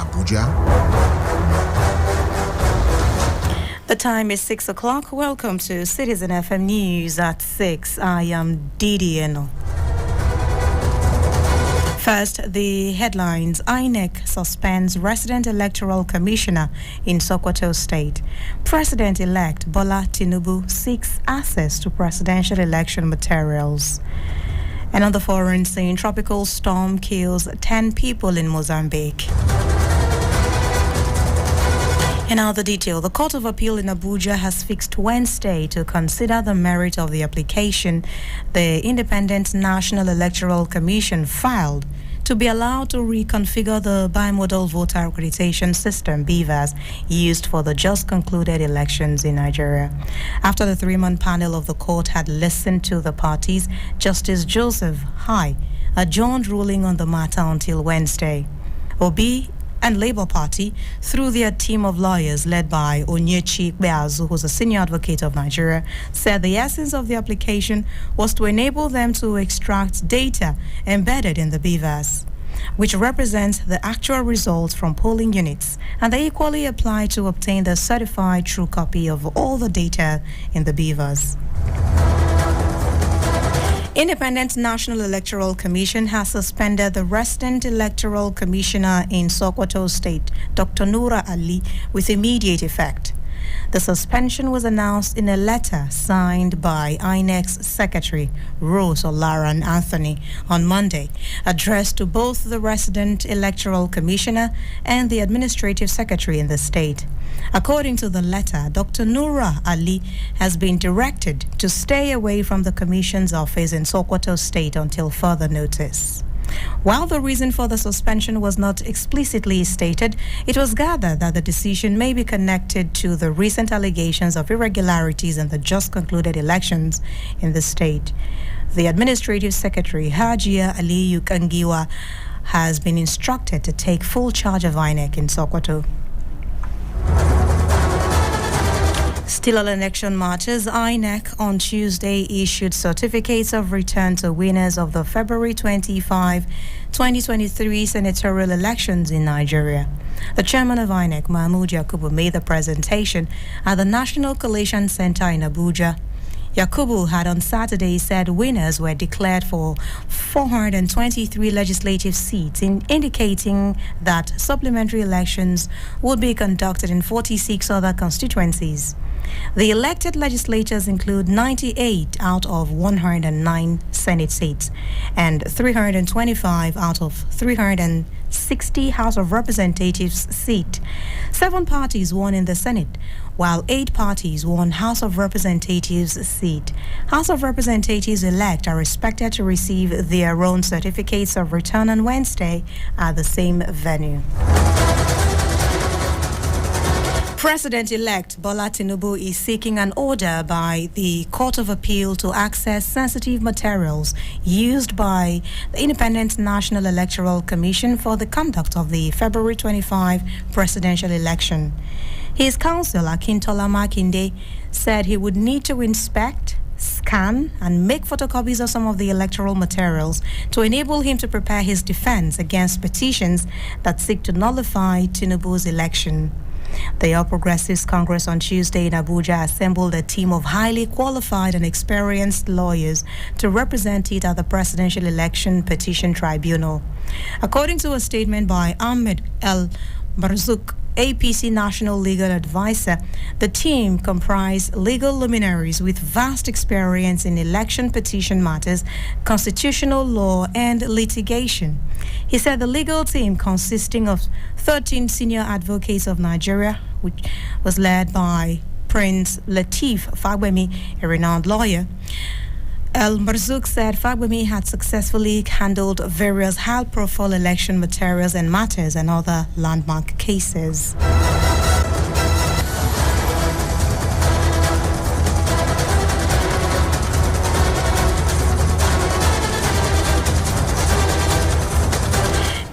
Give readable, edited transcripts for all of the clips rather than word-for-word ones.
Abuja. The time is 6 o'clock. Welcome to Citizen FM News at 6. I am Didi Eno. First, the headlines. INEC suspends resident electoral commissioner in Sokoto State. President-elect Bola Tinubu seeks access to presidential election materials. And on the foreign scene, tropical storm kills 10 people in Mozambique. In other detail, the Court of Appeal in Abuja has fixed Wednesday to consider the merit of the application the Independent National Electoral Commission filed to be allowed to reconfigure the bimodal voter accreditation system, BVAS, used for the just concluded elections in Nigeria. After the three-month panel of the court had listened to the parties, Justice Joseph Hai adjourned ruling on the matter until Wednesday. Obi and Labour Party, through their team of lawyers led by Onyechi Beazu, who's a senior advocate of Nigeria, said the essence of the application was to enable them to extract data embedded in the BVAS, which represents the actual results from polling units, and they equally apply to obtain the certified true copy of all the data in the BVAS. Independent National Electoral Commission has suspended the resident electoral commissioner in Sokoto State, Dr. Noura Ali, with immediate effect. The suspension was announced in a letter signed by INEC's Secretary, Rose Olaran Anthony, on Monday, addressed to both the resident electoral commissioner and the administrative secretary in the state. According to the letter, Dr. Noura Ali has been directed to stay away from the Commission's office in Sokoto State until further notice. While the reason for the suspension was not explicitly stated, it was gathered that the decision may be connected to the recent allegations of irregularities in the just concluded elections in the state. The administrative secretary, Hajia Aliyu Kangiwa, has been instructed to take full charge of INEC in Sokoto. Still on election matters, INEC on Tuesday issued certificates of return to winners of the February 25, 2023 senatorial elections in Nigeria. The chairman of INEC, Mahmoud Yakubu, made the presentation at the National Collation Center in Abuja. Yakubu had on Saturday said winners were declared for 423 legislative seats, indicating that supplementary elections would be conducted in 46 other constituencies. The elected legislators include 98 out of 109 Senate seats and 325 out of 360 House of Representatives seats. 7 parties won in the Senate, while 8 parties won House of Representatives seat. House of Representatives elect are expected to receive their own certificates of return on Wednesday at the same venue. President-elect Bola Tinubu is seeking an order by the Court of Appeal to access sensitive materials used by the Independent National Electoral Commission for the conduct of the February 25 presidential election. His counsel, Akintola Makinde, said he would need to inspect, scan, and make photocopies of some of the electoral materials to enable him to prepare his defense against petitions that seek to nullify Tinubu's election. The All Progressives Congress on Tuesday in Abuja assembled a team of highly qualified and experienced lawyers to represent it at the Presidential Election Petition Tribunal. According to a statement by Ahmed El Marzouk, APC National Legal Advisor, the team comprised legal luminaries with vast experience in election petition matters, constitutional law, and litigation. He said the legal team, consisting of 13 senior advocates of Nigeria, which was led by Prince Lateef Fagbemi, a renowned lawyer. El Marzouk said Fagbemi had successfully handled various high-profile election materials and matters and other landmark cases.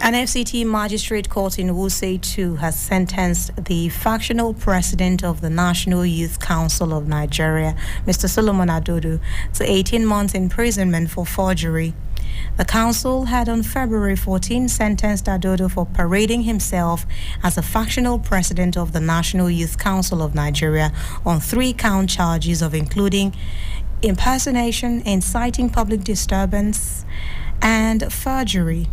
An FCT magistrate court in Wuse 2 has sentenced the factional president of the National Youth Council of Nigeria, Mr. Solomon Adodo, to 18 months imprisonment for forgery. The council had on February 14 sentenced Adodo for parading himself as a factional president of the National Youth Council of Nigeria on 3-count charges of including impersonation, inciting public disturbance, and forgery.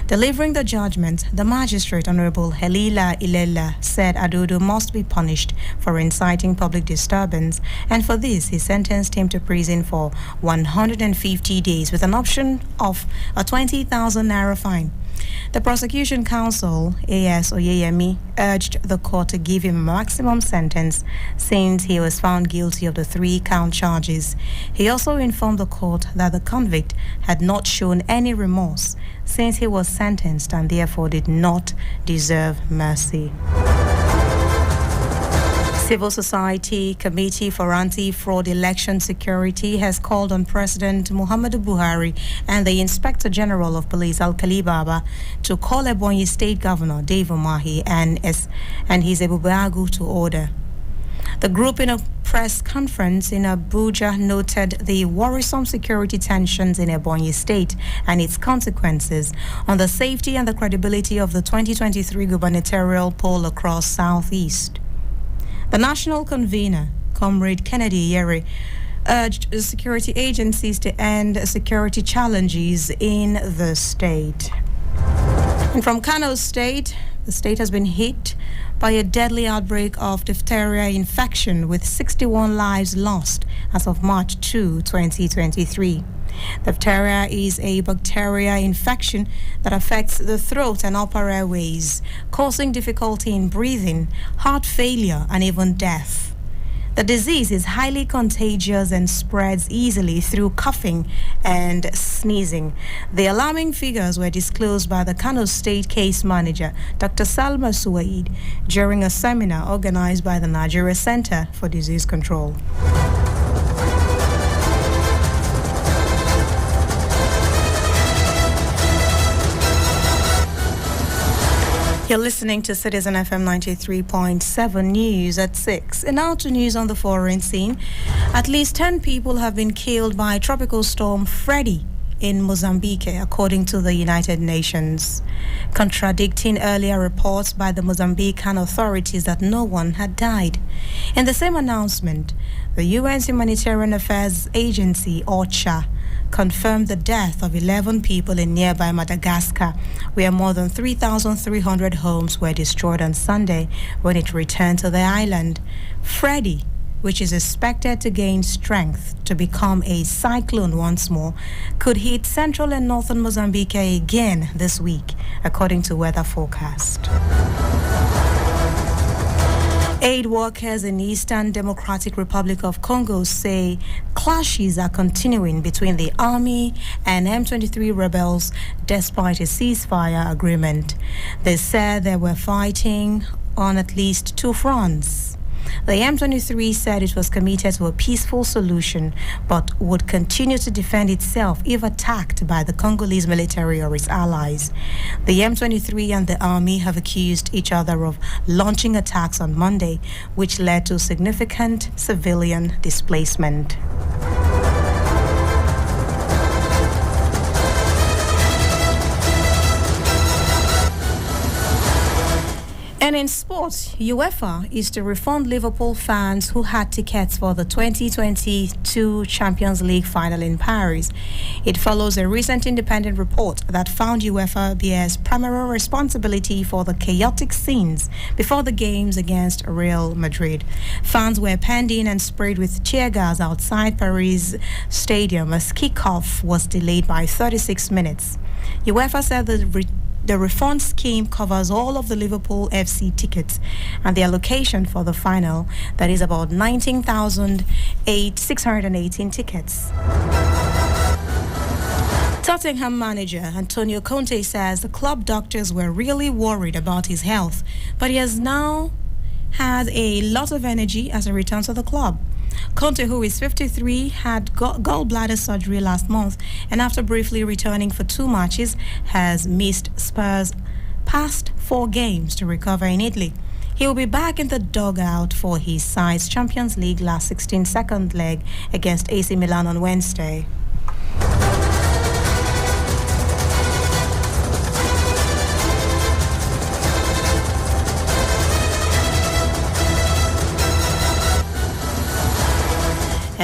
Delivering the judgment, the magistrate, Honorable Helila Ilela, said Adodo must be punished for inciting public disturbance, and for this he sentenced him to prison for 150 days with an option of a 20,000 naira fine. The prosecution counsel, A.S. Oyeyemi, urged the court to give him a maximum sentence since he was found guilty of the 3-count charges. He also informed the court that the convict had not shown any remorse since he was sentenced and therefore did not deserve mercy. Civil Society Committee for Anti-Fraud Election Security has called on President Muhammadu Buhari and the Inspector General of Police Alkali Baba to call Ebonyi State Governor Dave Umahi and his Ebubeagu to order. The group in a press conference in Abuja noted the worrisome security tensions in Ebonyi State and its consequences on the safety and the credibility of the 2023 gubernatorial poll across Southeast. The national convener, Comrade Kennedy Yeri, urged the security agencies to end security challenges in the state. And from Kano State, the state has been hit by a deadly outbreak of diphtheria infection with 61 lives lost as of March 2, 2023. Diphtheria is a bacterial infection that affects the throat and upper airways, causing difficulty in breathing, heart failure, and even death. The disease is highly contagious and spreads easily through coughing and sneezing. The alarming figures were disclosed by the Kano State Case Manager, Dr. Salma Suwaid, during a seminar organized by the Nigeria Center for Disease Control. You're listening to Citizen FM 93.7 News at 6. And now to news on the foreign scene. At least 10 people have been killed by Tropical Storm Freddy in Mozambique, according to the United Nations, contradicting earlier reports by the Mozambican authorities that no one had died. In the same announcement, the UN's Humanitarian Affairs Agency, OCHA, confirmed the death of 11 people in nearby Madagascar, where more than 3,300 homes were destroyed on Sunday when it returned to the island. Freddy, which is expected to gain strength to become a cyclone once more, could hit central and northern Mozambique again this week, according to weather forecast. Aid workers in Eastern Democratic Republic of Congo say clashes are continuing between the army and M23 rebels despite a ceasefire agreement. They said they were fighting on at least 2 fronts. The M23 said it was committed to a peaceful solution, but would continue to defend itself if attacked by the Congolese military or its allies. The M23 and the army have accused each other of launching attacks on Monday, which led to significant civilian displacement. And in sports, UEFA is to refund Liverpool fans who had tickets for the 2022 Champions League final in Paris. It follows a recent independent report that found UEFA bears primary responsibility for the chaotic scenes before the games against Real Madrid. Fans were penned in and sprayed with tear gas outside Paris Stadium as kickoff was delayed by 36 minutes. UEFA said the refund scheme covers all of the Liverpool FC tickets and the allocation for the final, that is about 19,618 tickets. Tottenham manager Antonio Conte says the club doctors were really worried about his health, but he has now had a lot of energy as he returns to the club. Conte, who is 53, had gallbladder surgery last month and after briefly returning for 2 matches has missed Spurs' past 4 games to recover in Italy. He will be back in the dugout for his side's Champions League last 16 second leg against AC Milan on Wednesday.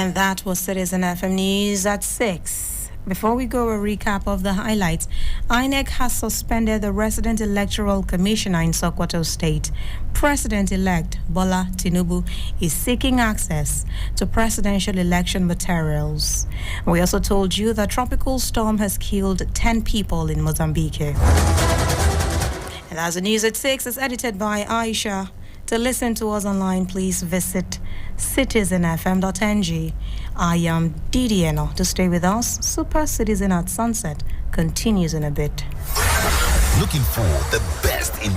And that was Citizen FM News at 6. Before we go, a recap of the highlights. INEC has suspended the resident electoral commissioner in Sokoto State. President-elect Bola Tinubu is seeking access to presidential election materials. We also told you that tropical storm has killed 10 people in Mozambique. And as the news at 6 is edited by Aisha. To listen to us online, please visit citizenfm.ng. I am Didieno. To stay with us, Super Citizen at Sunset continues in a bit. Looking for the best in